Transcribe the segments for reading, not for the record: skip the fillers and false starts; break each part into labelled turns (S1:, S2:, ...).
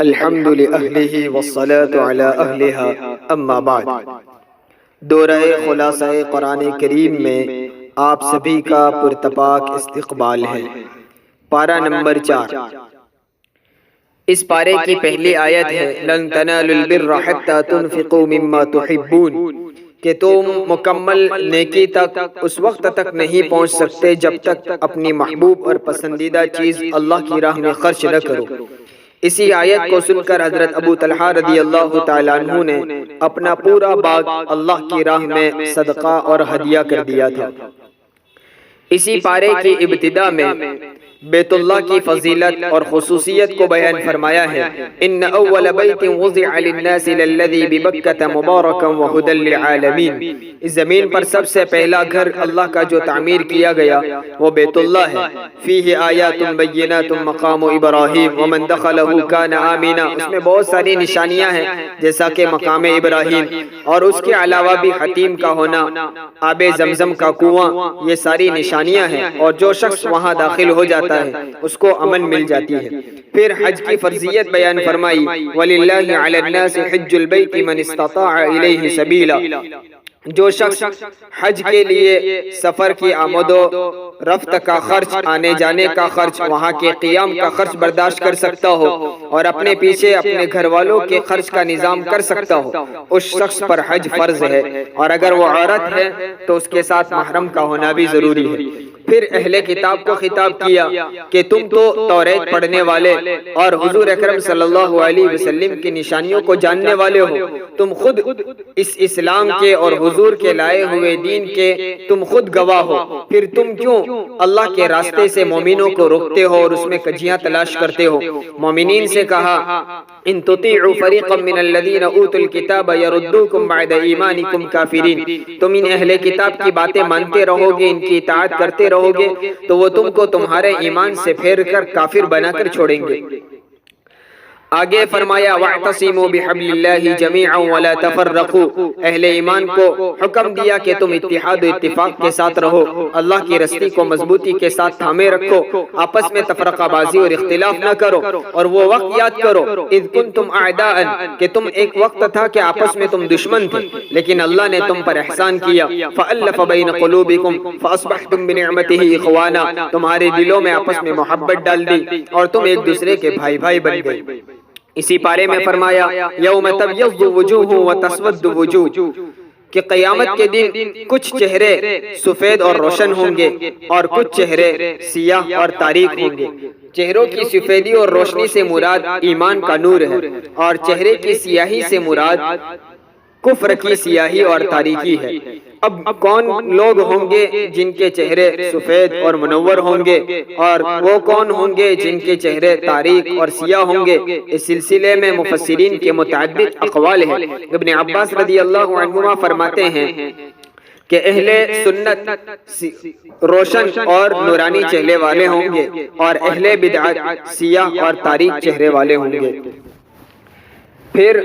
S1: الحمد لأہلہ والصلاة علی اہلہا اما بعد۔ دورہ خلاصہ قرآن کریم میں آپ سبھی کا پرتپاک استقبال ہے۔ پارہ نمبر 4۔ اس پارے کی پہلی آیت ہے لن تنالوا البر حتی تنفقوا مما تحبون، کہ تم مکمل نیکی تک اس وقت تک نہیں پہنچ سکتے جب تک اپنی محبوب اور پسندیدہ چیز اللہ کی راہ میں خرچ نہ کرو۔ اسی آیت کو سن کر حضرت ابو طلحہ رضی اللہ تعالیٰ عنہ نے اپنا پورا باغ اللہ کی راہ میں صدقہ اور ہدیہ کر دیا تھا۔ اسی پارے کی ابتدا میں بیت اللہ کی فضیلت اور خصوصیت کو بیان فرمایا ہے۔ ان اول بیت وضع للناس للذی ببکۃ مبارکا وہدی للعالمین، اس زمین پر سب سے پہلا گھر اللہ کا جو تعمیر کیا گیا وہ بیت اللہ ہے۔ فیہ آیات بینات مقام ابراہیم ومن دخلہ کان آمنا، اس میں بہت ساری نشانیاں ہیں جیسا کہ مقام ابراہیم، اور اس کے علاوہ بھی حتیم کا ہونا، آب زمزم کا کنواں، یہ ساری نشانیاں ہیں، اور جو شخص وہاں داخل ہو جاتا ہے اس کو امن مل جاتی ہے۔ پھر حج کی فرضیت بیان فرمائی وَلِلَّهِ عَلَى النَّاسِ حِجُّ الْبَيْتِ مَنِ اسْتَطَاعَ إِلَيْهِ سَبِيلًا، جو شخص حج کے لیے سفر کی آمد و رفت کا خرچ، آنے جانے کا خرچ، وہاں کے قیام کا خرچ برداشت کر سکتا ہو اور اپنے پیچھے اپنے گھر والوں کے خرچ کا نظام کر سکتا ہو، اس شخص پر حج فرض ہے، اور اگر وہ عورت ہے تو اس کے ساتھ محرم کا ہونا بھی ضروری ہے۔ پھر اہل کتاب کو خطاب کیا کہ تم تو توریت پڑھنے والے اور حضور اکرم صلی اللہ علیہ وسلم کی نشانیوں کو جاننے والے ہو، تم خود اس اسلام کے اور حضور کے لائے ہوئے دین کے تم خود گواہ ہو، پھر تم کیوں اللہ کے راستے سے مومنوں کو روکتے ہو اور اس میں کجیاں تلاش کرتے ہو؟ مومنین سے کہا ان تطیعوا فریقا من الذین اوتوا الکتاب یردوکم بعد ایمانکم کافرین، تم ان اہل کتاب کی باتیں مانتے رہو گے، ان کی اطاعت کرتے رہو گے تو وہ تم کو تمہارے ایمان سے پھیر کر کافر بنا کر چھوڑیں گے۔ آگے فرمایا وَاعْتَصِمُوا بِحَبْلِ اللَّهِ جَمِيعًا وَلَا تَفَرَّقُوا، اہل ایمان کو حکم دیا کہ تم اتحاد و اتفاق کے ساتھ رہو، اللہ کی رسی کو مضبوطی کے ساتھ تھامے رکھو، آپس میں تفرقہ بازی اور اختلاف نہ کرو، اور وہ وقت یاد کرو اذ کنتم اعداء، کہ تم ایک وقت تھا کہ آپس میں تم دشمن تھے لیکن اللہ نے تم پر احسان کیا، فَأَلَّفَ بَيْنَ قُلُوبِكُمْ فَأَصْبَحْتُمْ بِنِعْمَتِهِ إِخْوَانًا، تمہارے دلوں میں آپس میں محبت ڈال دی اور تم ایک دوسرے کے بھائی بھائی بن گئے۔ اسی پارے میں فرمایا یوم تبیض وجوہ وتسود وجوہ، کہ قیامت کے دن کچھ چہرے سفید اور روشن ہوں گے اور کچھ چہرے سیاہ اور تاریک ہوں گے۔ چہروں کی سفیدی اور روشنی سے مراد ایمان کا نور ہے، اور چہرے کی سیاہی سے مراد کفر کی سیاہی اور تاریکی ہے۔ اب کون لوگ ہوں گے جن کے چہرے سفید اور منور ہوں گے، اور وہ کون ہوں گے جن کے چہرے تاریک اور سیاہ ہوں گے؟ اس سلسلے میں مفسرین کے متعدد اقوال ہیں۔ ابن عباس رضی اللہ عنہما فرماتے ہیں کہ اہل سنت روشن اور نورانی چہرے والے ہوں گے اور اہل بدعت سیاہ اور تاریک چہرے والے ہوں گے۔ پھر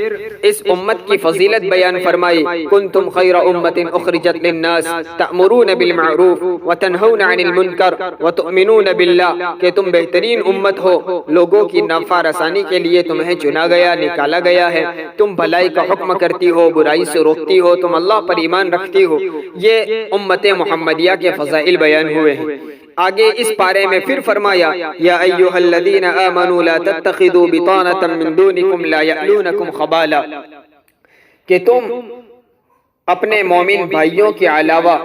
S1: اس امت کی فضیلت بیان فرمائی کنتم خیر امت اخرجت للناس تأمرون بالمعروف وتنہون عن المنکر وتؤمنون باللہ، کہ تم بہترین امت ہو، لوگوں کی نفع رسانی کے لیے تمہیں چنا گیا، نکالا گیا ہے، تم بھلائی کا حکم کرتی ہو، برائی سے روکتی ہو، تم اللہ پر ایمان رکھتی ہو۔ یہ امت محمدیہ کے فضائل بیان ہوئے ہیں۔ آگے اس پارے میں پھر فرمایا یا ایھا الذین آمنوا لا تتخذوا بطانة من دونکم لا یألونکم خبالا، کہ تم اپنے مومن بھائیوں کے علاوہ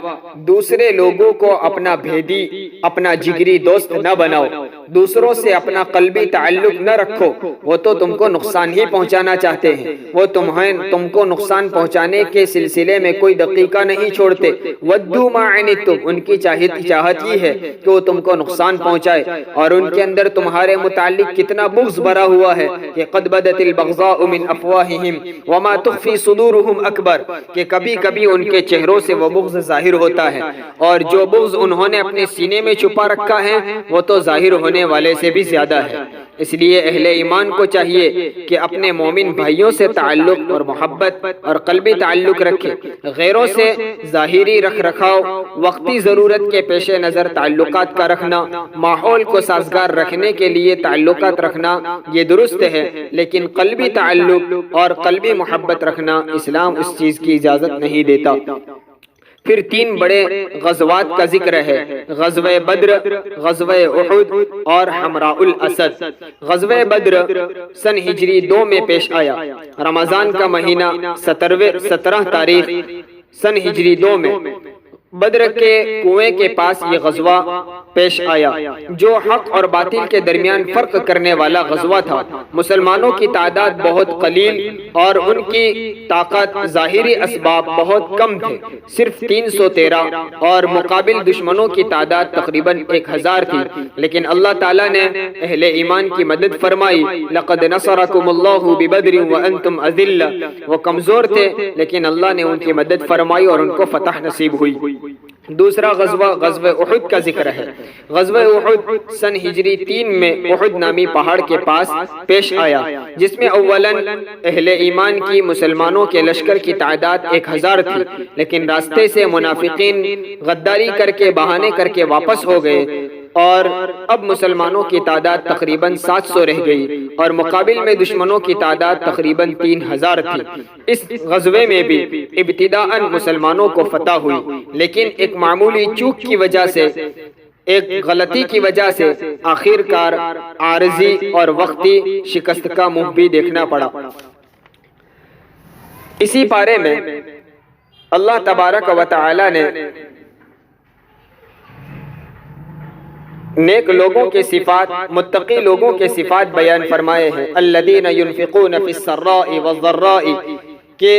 S1: دوسرے لوگوں کو اپنا بھیدی، اپنا جگری دوست نہ بناؤ، دوسروں سے اپنا قلبی تعلق نہ رکھو، وہ تو تم کو نقصان ہی پہنچانا چاہتے ہیں، وہ تم کو نقصان پہنچانے کے سلسلے میں کوئی دقیقہ نہیں چھوڑتے۔ وَدُّوا مَا عَنِتُّمْ، ان کی چاہت یہ ہے کہ وہ تم کو نقصان پہنچائے، اور ان کے اندر تمہارے متعلق کتنا بغض بھرا ہوا ہے کہ قَدْ بَدَتِ الْبَغْضَاءُ مِنْ أَفْوَاهِهِمْ وَمَا تُخْفِي صُدُورُهُمْ أَكْبَرُ، کہ کبھی ان کے چہروں سے وہ بغض ظاہر ہوتا ہے، اور جو بغض انہوں نے اپنے سینے میں چھپا رکھا ہے وہ تو ظاہر ہونے ہونے والے سے بھی زیادہ ہے۔ اس لیے اہل ایمان کو چاہیے کہ اپنے مومن بھائیوں سے تعلق اور محبت اور قلبی تعلق رکھے۔ غیروں سے ظاہری رکھ رکھاؤ، وقتی ضرورت کے پیش نظر تعلقات کا رکھنا، ماحول کو سازگار رکھنے کے لیے تعلقات رکھنا یہ درست ہے، لیکن قلبی تعلق اور قلبی محبت رکھنا اسلام اس چیز کی اجازت نہیں دیتا۔ پھر 3 بڑے غزوات کا ذکر ہے، غزوہ بدر، غزوہ احد اور حمراء الاسد۔ غزوہ بدر سن ہجری 2 میں پیش آیا، رمضان کا مہینہ 17 تاریخ سن ہجری 2 میں بدر کے کنویں کے پاس یہ غزوہ پیش آیا، جو حق اور باطل کے درمیان فرق کرنے والا غزوہ تھا۔ مسلمانوں کی تعداد بہت قلیل اور ان کی طاقت ظاہری اسباب بہت کم تھے، صرف 313، اور مقابل دشمنوں کی تعداد تقریباً 1000 تھی، لیکن اللہ تعالیٰ نے اہل ایمان کی مدد فرمائی۔ لقد نصرکم اللہ ببدر وانتم اذلہ، وہ کمزور تھے لیکن اللہ نے ان کی مدد فرمائی اور ان کو فتح نصیب ہوئی۔ دوسرا غزوہ غزوہ احد کا ذکر ہے۔ غزوہ احد سن ہجری 3 میں احد نامی پہاڑ کے پاس پیش آیا، جس میں اولاً اہل ایمان کی مسلمانوں کے لشکر کی تعداد 1000 تھی، لیکن راستے سے منافقین غداری کر کے بہانے کر کے واپس ہو گئے اور اب مسلمانوں کی تعداد تقریباً 700 رہ گئی اور مقابل میں دشمنوں کی تعداد تقریباً 3000 تھی۔ اس غزوے میں بھی ابتداءً مسلمانوں کو فتح ہوئی، لیکن ایک معمولی چوک کی وجہ سے، ایک غلطی کی وجہ سے آخر کار عارضی اور وقتی شکست کا منہ بھی دیکھنا پڑا۔ اسی پارے میں اللہ تبارک و تعالی نے نیک لوگوں کے صفات، متقی لوگوں کے صفات بیان فرمائے ہیں۔ الذین ينفقون فی السراء والضراء، کہ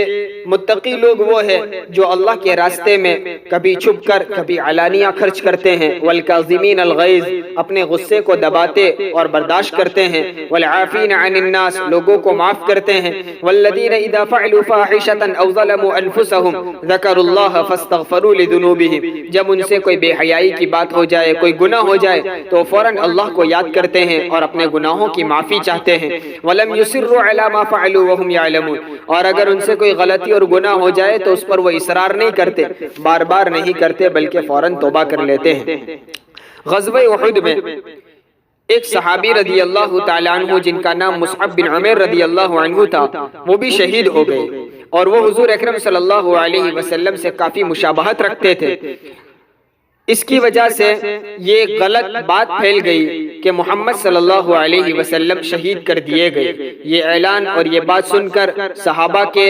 S1: متقی لوگ وہ ہیں جو اللہ کے راستے میں کبھی چھپ کر کبھی علانیہ خرچ کرتے ہیں، والکاظمین الغیظ، اپنے غصے کو دباتے اور برداشت کرتے ہیں، والعافین عن الناس، لوگوں کو معاف کرتے ہیں، والذین اذا فعلوا فاحشۃ او ظلموا انفسهم ذکروا اللہ فاستغفروا لذنوبهم، جب ان سے کوئی بے حیائی کی بات ہو جائے، کوئی گناہ ہو جائے تو فوراً اللہ کو یاد کرتے ہیں اور اپنے گناہوں کی معافی چاہتے ہیں، ولم یصروا علی ما فعلوا وهم یعلمون، اور اگر ان سے کوئی غلطی اور گناہ ہو جائے تو اس پر وہ اصرار نہیں کرتے، بار بار نہیں کرتے، بلکہ فوراً توبہ کر لیتے ہیں۔ غزوہ احد میں ایک صحابی رضی اللہ تعالیٰ عنہ جن کا نام مصعب بن عمیر رضی اللہ عنہ تھا، وہ بھی شہید ہو گئے، اور وہ حضور اکرم صلی اللہ علیہ وسلم سے کافی مشابہت رکھتے تھے۔ اس کی وجہ سے یہ غلط بات پھیل گئی کہ محمد صلی اللہ علیہ وسلم شہید کر دیے گئے۔ یہ اعلان اور یہ بات سن کر صحابہ کے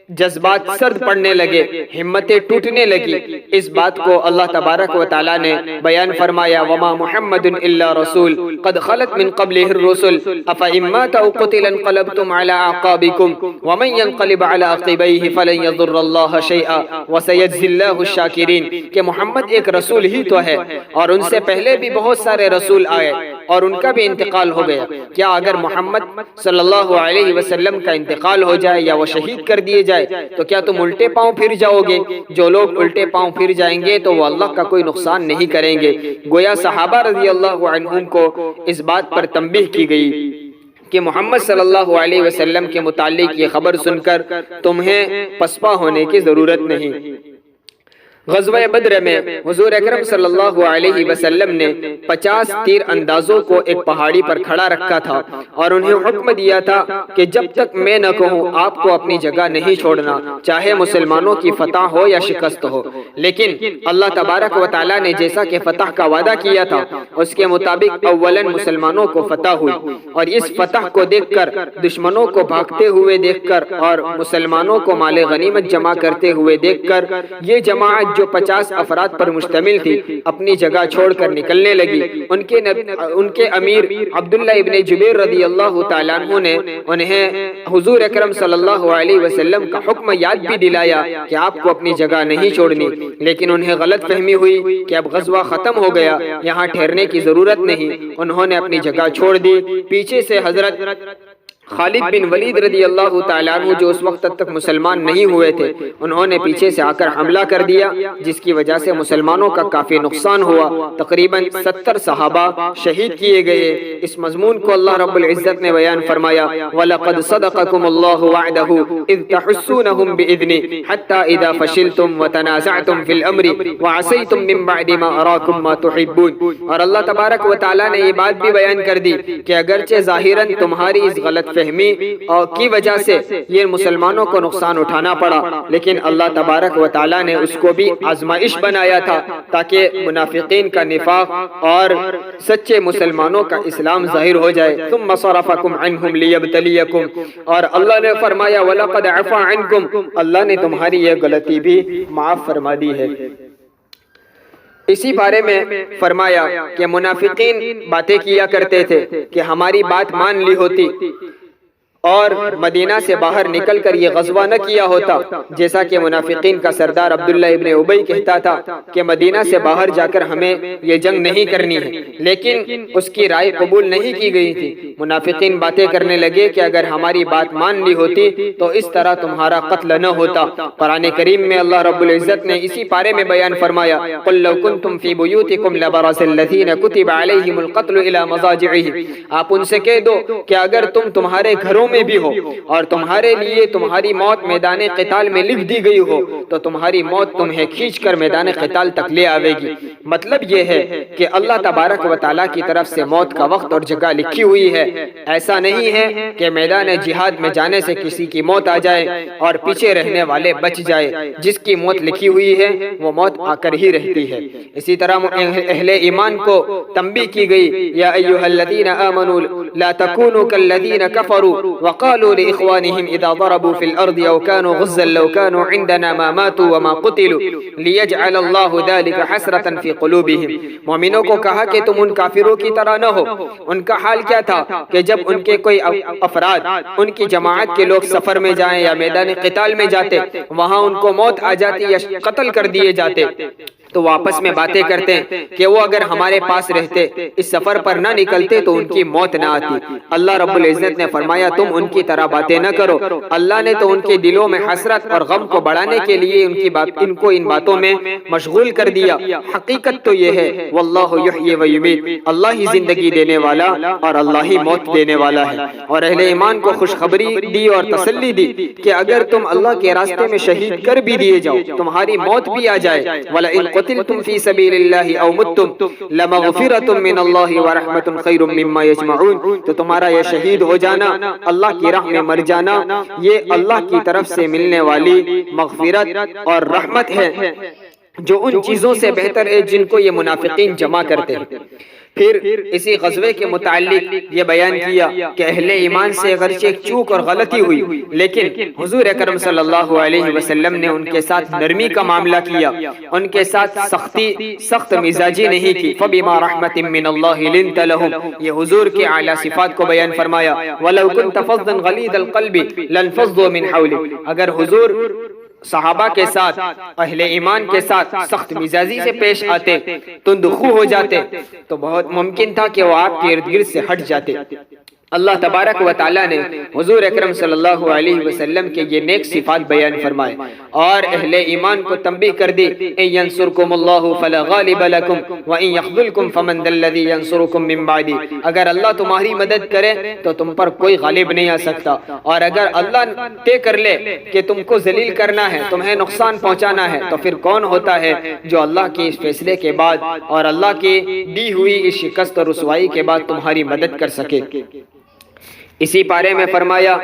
S1: جذبات سرد پڑنے لگے، ہمتیں ٹوٹنے لگی۔ اس بات کو اللہ تبارک و تعالیٰ نے بیان فرمایا، وما محمد الا رسول قد خلت من قبلہ الرسل افإن مات او قتل انقلبتم على اعقابکم ومن ينقلب على عقبیہ فلن يضر اللہ شیئا وسيجزی اللہ الشاکرین، کہ محمد ایک رسول ہی تو ہے اور ان سے پہلے بھی بہت سارے رسول آئے اور ان کا بھی انتقال ہو گیا، کیا اگر محمد صلی اللہ علیہ وسلم کا انتقال ہو جائے یا وہ شہید کر دیے جائے تو کیا تم الٹے پاؤں پھر جاؤ گے؟ جو لوگ الٹے پاؤں پھر جائیں گے تو وہ اللہ کا کوئی نقصان نہیں کریں گے۔ گویا صحابہ رضی اللہ عنہم کو اس بات پر تنبیہ کی گئی کہ محمد صلی اللہ علیہ وسلم کے متعلق یہ خبر سن کر تمہیں پسپا ہونے کی ضرورت نہیں۔ غزوہ بدر میں حضور اکرم صلی اللہ علیہ وسلم نے 50 تیر اندازوں کو ایک پہاڑی پر کھڑا رکھا تھا اور انہیں حکم دیا تھا کہ جب تک میں نہ کہوں آپ کو اپنی جگہ نہیں چھوڑنا، چاہے مسلمانوں کی فتح ہو یا شکست ہو۔ لیکن اللہ تبارک و تعالیٰ نے جیسا کہ فتح کا وعدہ کیا تھا اس کے مطابق اولاً مسلمانوں کو فتح ہوئی، اور اس فتح کو دیکھ کر، دشمنوں کو بھاگتے ہوئے دیکھ کر اور مسلمانوں کو مال غنیمت جمع کرتے ہوئے دیکھ کر یہ جماعت جو 50 افراد پر مشتمل تھی اپنی جگہ چھوڑ کر نکلنے لگی۔ ان کے امیر عبداللہ ابن جبیر رضی اللہ تعالیٰ عنہ نے انہیں حضور اکرم صلی اللہ علیہ وسلم کا حکم یاد بھی دلایا کہ آپ کو اپنی جگہ نہیں چھوڑنی، لیکن انہیں غلط فہمی ہوئی کہ اب غزوہ ختم ہو گیا، یہاں ٹھہرنے کی ضرورت نہیں۔ انہوں نے اپنی جگہ چھوڑ دی۔ پیچھے سے حضرت خالد بن ولید رضی اللہ تعالیٰ عنہ جو اس وقت تک مسلمان نہیں ہوئے تھے، انہوں نے پیچھے سے آ کر حملہ کر دیا، جس کی وجہ سے مسلمانوں کا کافی نقصان ہوا۔ تقریباً 70 صحابہ شہید کیے گئے۔ اس مضمون کو اللہ رب العزت نے بیان فرمایا، وَلَقَدْ صَدَقَكُمُ اللَّهُ وَعْدَهُ إِذْ تَحُسُّونَهُم بِإِذْنِهِ حَتَّى إِذَا فَشِلْتُمْ وَتَنَازَعْتُمْ فِي الْأَمْرِ وَعَصَيْتُمْ مِن بَعْدِ مَا أَرَاكُمْ مَا تُحِبُّونَ۔ اور اللہ تبارک و تعالیٰ نے یہ بات بھی بیان کر دی کہ اگرچہ ظاہراً تمہاری اس غلط فہمی اور کی وجہ سے یہ مسلمانوں کو نقصان اٹھانا پڑا، لیکن اللہ تبارک و تعالیٰ نے اس کو بھی آزمائش بنایا تھا تاکہ منافقین کا نفاق اور سچے مسلمانوں کا اسلام ظاہر ہو جائے۔ ثم صرفکم عنہم لیبتلیکم، اور اللہ نے فرمایا وَلَقَدْ عَفَا عَنْكُمْ، اللہ نے تمہاری یہ غلطی بھی معاف فرما دی ہے۔ اسی بارے میں فرمایا کہ منافقین باتیں کیا کرتے تھے کہ ہماری بات مان لی ہوتی اور مدینہ سے باہر نکل کر یہ غزوہ نہ کیا ہوتا، جیسا کہ منافقین کا سردار عبداللہ ابن ابی کہتا تھا کہ مدینہ سے باہر جا کر ہمیں یہ جنگ نہیں کرنی ہے، لیکن اس کی رائے قبول نہیں کی گئی تھی۔ منافقین باتیں کرنے لگے کہ اگر ہماری بات مان لی ہوتی تو اس طرح تمہارا قتل نہ ہوتا۔ قرآن کریم میں اللہ رب العزت نے اسی پارے میں بیان فرمایا، قُلْ لَوْ كُنْتُمْ فِي بُيُوتِكُمْ لَبَرَزَ الَّذِينَ كُتِبَ عَلَيْهِمُ الْقَتْلُ إِلَى مَضَاجِعِهِمْ، آپ ان سے کہہ دو کہ اگر تم تمہارے گھروں میں بھی ہو اور تمہارے لیے تمہاری موت میدان قتال میں لکھ دی گئی ہو تو تمہاری موت تمہیں کھینچ کر میدان قتال تک لے آوے گی۔ مطلب یہ ہے کہ اللہ تبارک و تعالیٰ کی طرف سے موت کا وقت اور جگہ لکھی ہوئی ہے۔ ایسا نہیں ہے کہ میدان جہاد میں جانے سے کسی کی موت آ جائے اور پیچھے رہنے والے بچ جائے۔ جس کی موت لکھی ہوئی ہے وہ موت آ کر ہی رہتی ہے۔ اسی طرح اہل ایمان کو تنبیہ کی گئی، یا ایھا الذین آمنوا لا تکونوا کالذین کفروا وقالوا لإخوانهم إذا ضربوا في الأرض أو كانوا غزا لو كانوا عندنا ما ماتوا وما قتلوا ليجعل الله ذلك حسرة في قلوبهم۔ مومنوں کو کہا کہ تم ان کافروں کی طرح نہ ہو۔ ان کا حال کیا تھا کہ جب ان کے کوئی افراد، ان کی جماعت کے لوگ سفر میں جائیں یا میدان قتال میں جاتے، وہاں ان کو موت آ جاتی یا قتل کر دیے جاتے تو وہ آپس میں باتیں کرتے ہیں کہ وہ اگر ہمارے پاس رہتے، اس سفر پر نہ نکلتے تو ان کی موت نہ آتی۔ اللہ رب العزت نے فرمایا تم ان کی طرح باتیں نہ کرو۔ اللہ نے تو ان کے دلوں میں حسرت اور غم کو بڑھانے کے لیے ان کو ان باتوں میں مشغول کر دیا۔ حقیقت تو یہ ہے واللہ یحیی و یمیت، اللہ ہی زندگی دینے والا اور اللہ ہی موت دینے والا ہے۔ اور اہل ایمان کو خوشخبری دی اور تسلی دی کہ اگر تم اللہ کے راستے میں شہید کر بھی دیے جاؤ، تمہاری موت بھی آ جائے، وَلَئِن قُتِلْتُمْ فِي سَبِيلِ اللَّهِ أَوْ مُتُّمْ لَمَغْفِرَةٌ مِّنَ اللَّهِ وَرَحْمَةٌ خَيْرٌ مِّمَّا يَجْمَعُونَ، تو تمہارا یہ شہید ہو جانا، اللہ کی راہ میں مر جانا، یہ اللہ کی طرف سے ملنے والی مغفرت اور رحمت ہے جو ان چیزوں سے بہتر ہے جن کو یہ منافقین جمع کرتے ہیں۔ پھر اسی غزوے کے متعلق یہ بیان کیا کہ اہل ایمان سے اگرچہ ایک چوک اور غلطی ہوئی، لیکن حضور اکرم صلی اللہ علیہ وسلم نے ان کے ساتھ نرمی کا معاملہ کیا، ان کے ساتھ سخت مزاجی نہیں کی۔ فَبِمَا رَحْمَةٍ مِّنَ اللَّهِ لِنْتَ لَهُمْ، یہ حضور کے اعلیٰ صفات کو بیان فرمایا۔ وَلَوْ كُنْتَ فَظًّا غَلِيظَ الْقَلْبِ لَانفَضُّوا مِنْ حَوْلِكَ، اگر حضور صحابہ کے ساتھ، اہل ایمان کے ساتھ سخت مزاجی سے پیش آتے، تندخو ہو جاتے، تو بہت ممکن تھا کہ وہ آپ کے ارد گرد سے ہٹ جاتے۔ اللہ تبارک و تعالیٰ نے حضور اکرم صلی اللہ علیہ وسلم کے یہ نیک صفات بیان فرمائے اور اہل ایمان کو تنبیہ کر دی، ان ینصرکم اللہ فلا غالب لکم وان یخذلکم فمن ذا الذی ینصرکم من بعدی، اگر اللہ تمہاری مدد کرے تو تم پر کوئی غالب نہیں آ سکتا، اور اگر اللہ طے کر لے کہ تم کو ذلیل کرنا ہے، تمہیں نقصان پہنچانا ہے، تو پھر کون ہوتا ہے جو اللہ کے اس فیصلے کے بعد اور اللہ کی دی ہوئی اس شکست اور رسوائی کے بعد تمہاری مدد کر سکے۔ اسی پارے میں فرمایا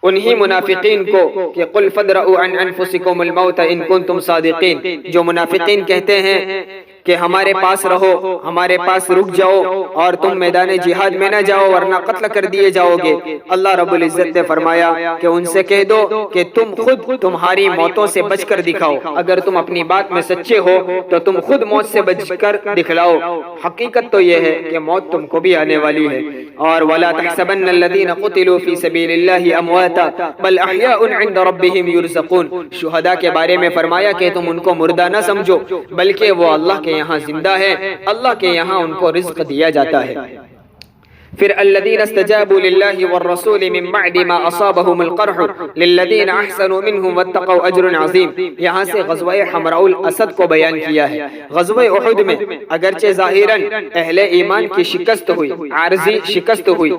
S1: انہی منافقین کو کہ قل فدرؤوا عن انفسکم الموت ان کنتم صادقین، جو منافقین کہتے ہیں کہ ہمارے پاس رہو، ہمارے پاس رک جاؤ اور تم میدان جہاد میں نہ جاؤ ورنہ قتل کر دیے جاؤ گے۔ اللہ رب العزت نے فرمایا کہ ان سے کہہ دو کہ تم خود تمہاری موتوں سے بچ کر دکھاؤ، اگر تم اپنی بات میں سچے ہو تو تم خود موت سے بچ کر دکھلاؤ۔ حقیقت تو یہ ہے کہ موت تم کو بھی آنے والی ہے۔ اور وَلَا تَحْسَبَنَّ الَّذِينَ قُتِلُوا فِي سَبِيلِ اللَّهِ أَمْوَاتًا بَلْ أَحْيَاءٌ عِندَ رَبِّهِمْ يُرْزَقُونَ، شہداء کے بارے میں فرمایا کہ تم ان کو مردہ نہ سمجھو، بلکہ وہ اللہ کے یہاں زندہ ہے، اللہ کے یہاں ان کو رزق دیا جاتا ہے۔ پھر الذین استجابوا للہ والرسول من بعد ما اصابهم القرح للذین احسنوا منهم واتقوا اجر عظیم. یہاں سے غزوہ حمراء الاسد کو بیان کیا ہے. غزوہ احد میں اگرچہ ظاہراً اہل ایمان کی شکست ہوئی، عارضی شکست ہوئی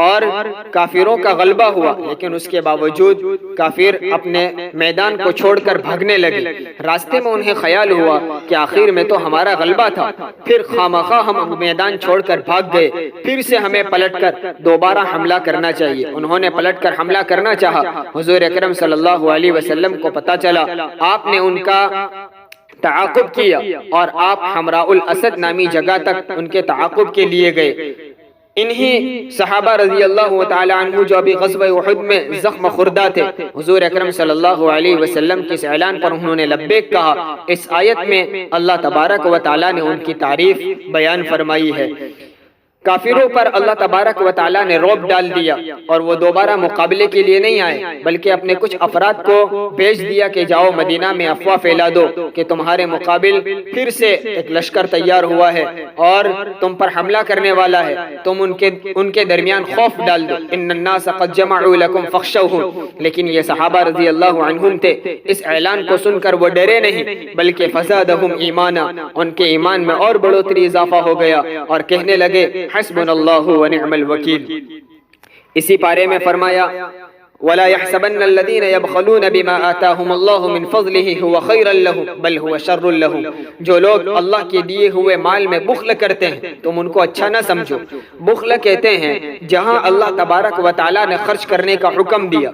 S1: اور کافروں کا غلبہ ہوا، لیکن اس کے باوجود کافر اپنے میدان کو چھوڑ کر بھاگنے لگے. راستے میں انہیں خیال ہوا کہ آخر میں تو ہمارا غلبہ تھا، پھر خامخواہ ہم میدان چھوڑ کر بھاگ گئے، پھر سے ہمیں پلٹ کر دوبارہ حملہ کرنا چاہیے. انہوں نے پلٹ کر حملہ کرنا چاہا. حضور اکرم صلی اللہ علیہ وسلم کو پتہ چلا، آپ نے ان کا تعاقب کیا اور آپ حمراء الاسد نامی جگہ تک ان کے تعاقب کے لیے گئے. انہی صحابہ رضی اللہ تعالی عنہ جو ابھی غزوہ احد میں زخم خوردہ تھے، حضور اکرم صلی اللہ علیہ وسلم کے اس اعلان پر انہوں نے لبیک کہا. اس آیت میں اللہ تبارک و تعالی نے ان کی تعریف بیان فرمائی ہے. کافروں پر اللہ تبارک و تعالیٰ نے رعب ڈال دیا اور وہ دوبارہ مقابلے کے لیے نہیں آئے، بلکہ اپنے کچھ افراد کو بھیج دیا کہ جاؤ مدینہ میں افواہ پھیلا دو کہ تمہارے مقابل پھر سے ایک لشکر تیار ہوا ہے اور تم پر حملہ کرنے والا ہے. تم ان کے درمیان خوف ڈال دو. ان الناس قد جمعوا لکم فاخشوهم. لیکن یہ صحابہ رضی اللہ عنہم تھے، اس اعلان کو سن کر وہ ڈرے نہیں، بلکہ فزادہم ایمانا، ان کے ایمان میں اور بڑھوتری اضافہ ہو گیا اور کہنے لگے حسبنا اللہ ونعم الوکیل. اسی پارے میں فرمایا وَلَا يَحْسَبَنَّ الَّذِينَ يَبْخَلُونَ بِمَا آتَاهُمُ اللَّهُ مِنْ فَضْلِهِ هُوَ خَيْرًا لَهُمْ بَلْ هُوَ شَرٌّ لَهُمْ. جو لوگ اللہ کے دیے ہوئے مال میں بخل کرتے ہیں تم ان کو اچھا نہ سمجھو. بخل کہتے ہیں جہاں اللہ تبارک و تعالیٰ نے خرچ کرنے کا حکم دیا،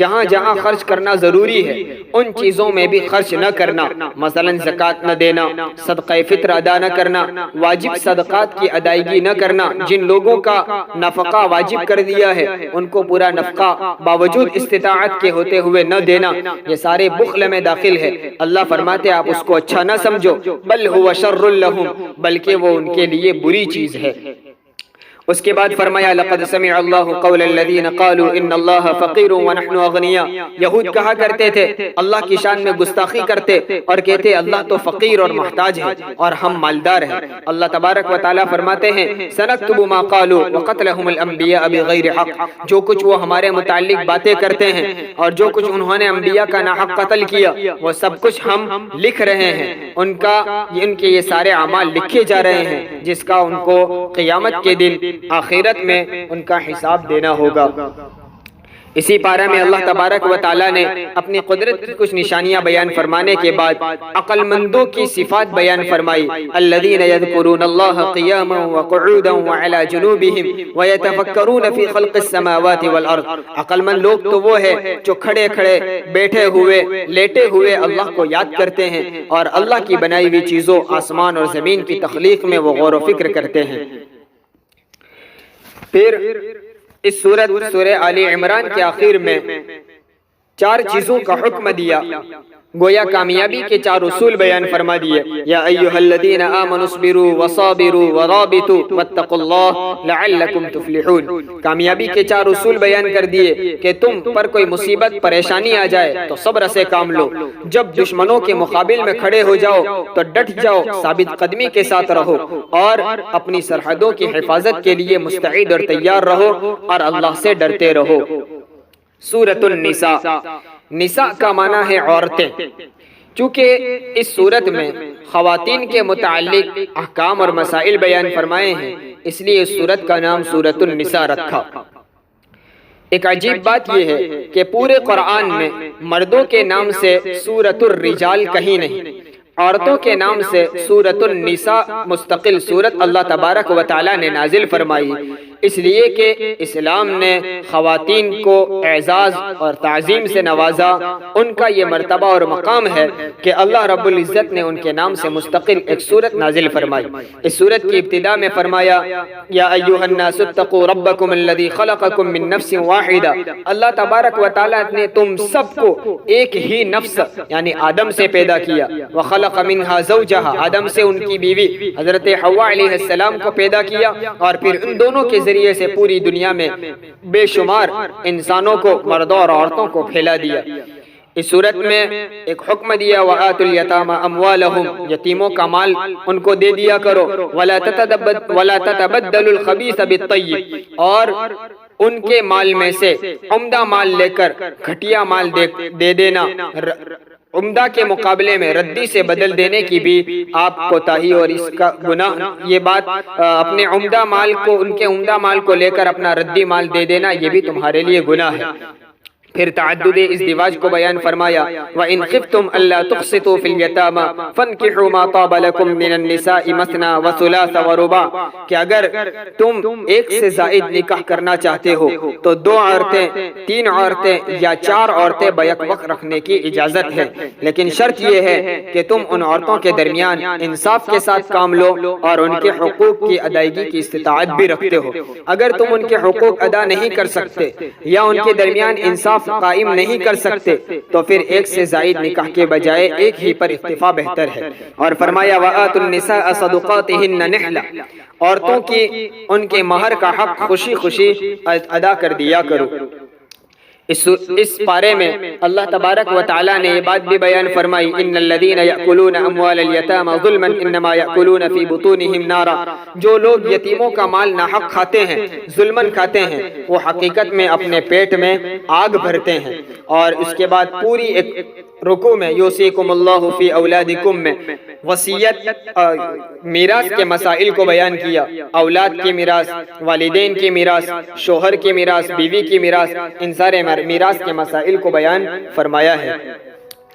S1: جہاں جہاں خرچ کرنا ضروری ہے ان چیزوں میں بھی خرچ نہ کرنا، مثلا زکوٰۃ نہ دینا، صدقہ فطر ادا نہ کرنا، واجب صدقات کی ادائیگی نہ کرنا. جن لوگوں کا نفقہ واجب کر دیا ہے ان کو پورا نفقہ باوجود استطاعت کے ہوتے ہوئے نہ دینا، یہ سارے بخل میں داخل ہے. اللہ فرماتے آپ اس کو اچھا نہ سمجھو، بل هو شر لهم، بلکہ وہ ان کے لیے بری چیز ہے. اس کے بعد فرمایا لقد سمع اللہ قول الذین قالوا ان اللہ فقیر ونحن اغنیاء. یہود کہا کرتے تھے، اللہ کی شان میں گستاخی کرتے اور کہتے اللہ تو فقیر اور محتاج ہے اور ہم مالدار ہیں. اللہ تبارک و تعالیٰ فرماتے ہیں سنکتب ما قالوا وقتلهم الانبیاء بغیر حق. جو کچھ وہ ہمارے متعلق باتیں کرتے ہیں اور جو کچھ انہوں نے انبیاء کا ناحق قتل کیا وہ سب کچھ ہم لکھ رہے ہیں. ان کے یہ سارے اعمال لکھے جا رہے ہیں جس کا ان کو قیامت کے دن آخرت میں ان کا حساب دینا ہوگا. اسی پارہ میں اللہ تبارک و تعالیٰ نے اپنی قدرت کی کچھ نشانیاں بیان فرمانے کے بعد عقل مندوں کی صفات بیان فرمائی. الذین یذکرون اللہ قیاما وقعودا وعلی جنوبہم ویتفکرون فی خلق السماوات والارض. عقل مند لوگ تو وہ ہے جو کھڑے کھڑے، بیٹھے ہوئے، لیٹے ہوئے اللہ کو یاد کرتے ہیں اور اللہ کی بنائی ہوئی چیزوں آسمان اور زمین کی تخلیق میں وہ غور و فکر کرتے ہیں. پھر اس سورہ آل عمران کے آخر میں 4 چیزوں کا حکم دیا، گویا کامیابی کے 4 اصول بیان فرما دیے. یا ایھا الذین آمنوا اصبروا وصابروا ورابطوا واتقوا اللہ لعلکم تفلحون. کامیابی کے 4 اصول بیان کر دیے کہ تم پر کوئی مصیبت پریشانی آ جائے تو صبر سے کام لو، جب دشمنوں کے مقابل میں کھڑے ہو جاؤ تو ڈٹ جاؤ، ثابت قدمی کے ساتھ رہو اور اپنی سرحدوں کی حفاظت کے لیے مستعد اور تیار رہو اور اللہ سے ڈرتے رہو. سورۃ النساء. نساء کا معنی ہے عورتیں. چونکہ اس سورت میں خواتین کے متعلق احکام اور مسائل بیان فرمائے ہیں اس لیے اس سورت کا نام سورۃ النساء رکھا. ایک عجیب بات یہ ہے کہ پورے قرآن میں مردوں کے نام سے سورۃ الرجال کہیں نہیں، عورتوں کے نام سے سورۃ النساء مستقل سورت اللہ تبارک و تعالیٰ نے نازل فرمائی، اس لیے کہ اسلام نے خواتین کو اعزاز اور تعظیم سے نوازا. ان کا یہ مرتبہ اور مقام ہے کہ اللہ رب العزت نے ان کے نام سے مستقل ایک سورت نازل فرمائی. اس سورت کی ابتدا میں فرمایا یا ایھا الناس اتقوا ربکم الذی خلقکم من نفس واحدہ. اللہ تبارک و تعالیٰ نے تم سب کو ایک ہی نفس یعنی آدم سے پیدا کیا. وخلق منها زوجها، آدم سے ان کی بیوی حضرت حوا علیہ السلام کو پیدا کیا اور پھر ان دونوں کے ذریعے سے پوری دنیا میں بے شمار انسانوں کو، مردوں اور عورتوں کو پھیلا دیا. اس صورت میں ایک حکم دیا وَآتُوا الْيَتَامَى أَمْوَالَهُمْ، یتیموں کا مال ان کو دے دیا کرو، وَلَا تَتَبَدَّلُوا الْخَبِيثَ بِالطَّيِّبِ، اور ان کے مال میں سے عمدہ مال لے کر گھٹیا مال دے دینا، عمدہ کے مقابلے میں ردی سے بدل دینے کی بھی آپ کوتاہی اور اس کا گناہ، یہ بات اپنے عمدہ مال کو، ان کے عمدہ مال کو لے کر اپنا ردی مال دے دینا، یہ بھی تمہارے لیے گناہ ہے۔ پھر تعدد ازدواج کو بیان فرمایا وَإِنْ خِفْتُمْ أَلَّا تُقْسِطُوا فِي الْيَتَامَى فَانكِحُوا مَا طَابَ لَكُم مِّنَ النِّسَاءِ مَثْنَىٰ وَثُلَاثَ وَرُبَاعَ، کہ اگر تم ایک سے زائد نکاح کرنا چاہتے ہو تو 2 عورتیں، 3 عورتیں یا 4 عورتیں بیک وقت رکھنے کی اجازت ہے، لیکن شرط یہ ہے کہ تم ان عورتوں کے درمیان انصاف کے ساتھ کام لو اور ان کے حقوق کی ادائیگی کی استطاعت بھی رکھتے ہو۔ اگر تم ان کے حقوق ادا نہیں کر سکتے یا ان کے درمیان انصاف قائم نہیں کر سکتے تو پھر ایک سے زائد نکاح کے بجائے ایک ہی پر اکتفا بہتر ہے۔ اور فرمایا وَآتُوا النِّسَاءَ صَدُقَاتِهِنَّ نِحْلَةً، عورتوں کی ان کے مہر کا حق خوشی خوشی ادا کر دیا کرو۔ اس پارے میں اللہ تبارک و تعالیٰ نے یہ بات بھی بیان فرمائی ان الذین یأکلون اموال الیتامی ظلما انما یأکلون فی بطونہم نارا، جو لوگ یتیموں کا مال ناحق کھاتے ہیں، ظلماً کھاتے ہیں، وہ حقیقت میں اپنے پیٹ میں آگ بھرتے ہیں۔ اور اس کے بعد پوری ایک رکوع میں یوصیکم اللہ فی اولادکم میں وصیت میراث کے مسائل کو بیان کیا، اولاد کی میراث، والدین کی میراث، شوہر کی میراث، بیوی کی میراث، ان سارے میراث کے مسائل کو بیان فرمایا ہے۔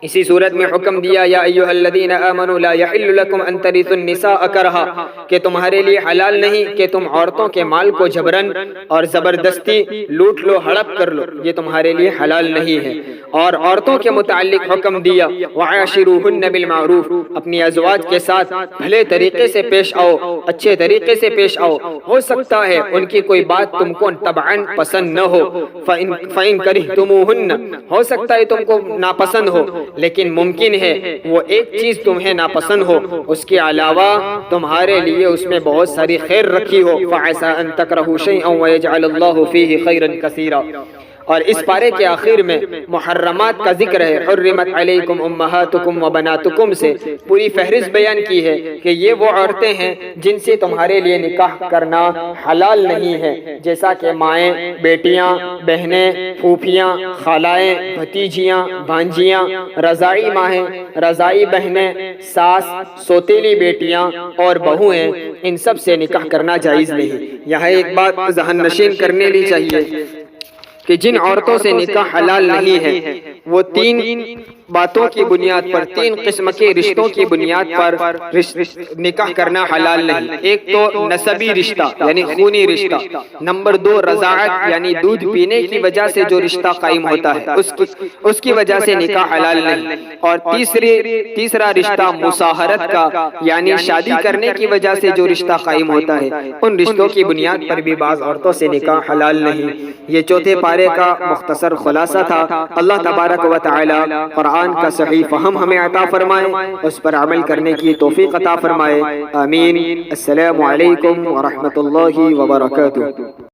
S1: اسی صورت میں حکم دیا یا ایھا الذین آمنوا لا یحل لکم ان ترثوا النساء کرہا، کہ تمہارے لیے حلال نہیں کہ تم عورتوں کے مال کو جبرن اور زبردستی لوٹ لو، ہڑپ کر لو، یہ تمہارے لیے حلال نہیں ہے۔ اور عورتوں کے متعلق حکم دیا وعاشروہن بالمعروف، اپنی ازواج کے ساتھ بھلے طریقے سے پیش آؤ، اچھے طریقے سے پیش آؤ، ہو سکتا ہے ان کی کوئی بات تم کو طبعاً پسند نہ ہو، فَإِن كَرِهْتُمُوهُنَّ، ہو سکتا ہے تم کو ناپسند ہو، لیکن ممکن ہے وہ ایک چیز تمہیں ناپسند ہو، اس کے علاوہ تمہارے لیے اس میں بہت ساری خیر رکھی ہو، فَعَسَىٰ أَن تَكْرَهُوا شَيْئًا وَيَجْعَلَ اللَّهُ فِيهِ خَيْرًا كَثِيرًا۔ اور اس پارے کے آخر میں محرمات کا ذکر ہے، حرمت علیکم امہاتکم و بناتکم سے پوری فہرست بیان کی ہے کہ یہ وہ عورتیں ہیں جن سے تمہارے لیے نکاح کرنا حلال نہیں ہے، جیسا کہ مائیں، بیٹیاں، بہنیں، پھوپھیاں، خالائیں، بھتیجیاں، بھانجیاں، رضاعی مائیں، رضاعی بہنیں، ساس، سوتیلی بیٹیاں اور بہویں، ان سب سے نکاح کرنا جائز نہیں۔ یہاں ایک بات ذہن نشین کرنے لی چاہیے کہ جن عورتوں سے نکاح حلال نہیں ہے وہ 3 باتوں کی بنیاد پر، 3 قسم کے رشتوں کی بنیاد پر نکاح کرنا حلال نہیں۔ ایک تو نسبی رشتہ یعنی خونی رشتہ، نمبر 2 رضاعت یعنی دودھ پینے کی وجہ سے جو رشتہ قائم ہوتا ہے اس کی وجہ سے نکاح حلال نہیں، اور تیسرا رشتہ مصاہرت کا یعنی شادی کرنے کی وجہ سے جو رشتہ قائم ہوتا ہے، ان رشتوں کی بنیاد پر بھی بعض عورتوں سے نکاح حلال نہیں۔ یہ چوتھے پارے کا مختصر خلاصہ تھا۔ اللہ تبارک و تعالی قرآن کا صحیح فہم ہمیں عطا فرمائے، اس پر عمل کرنے کی توفیق عطا فرمائے، آمین۔ السلام علیکم ورحمۃ اللہ وبرکاتہ۔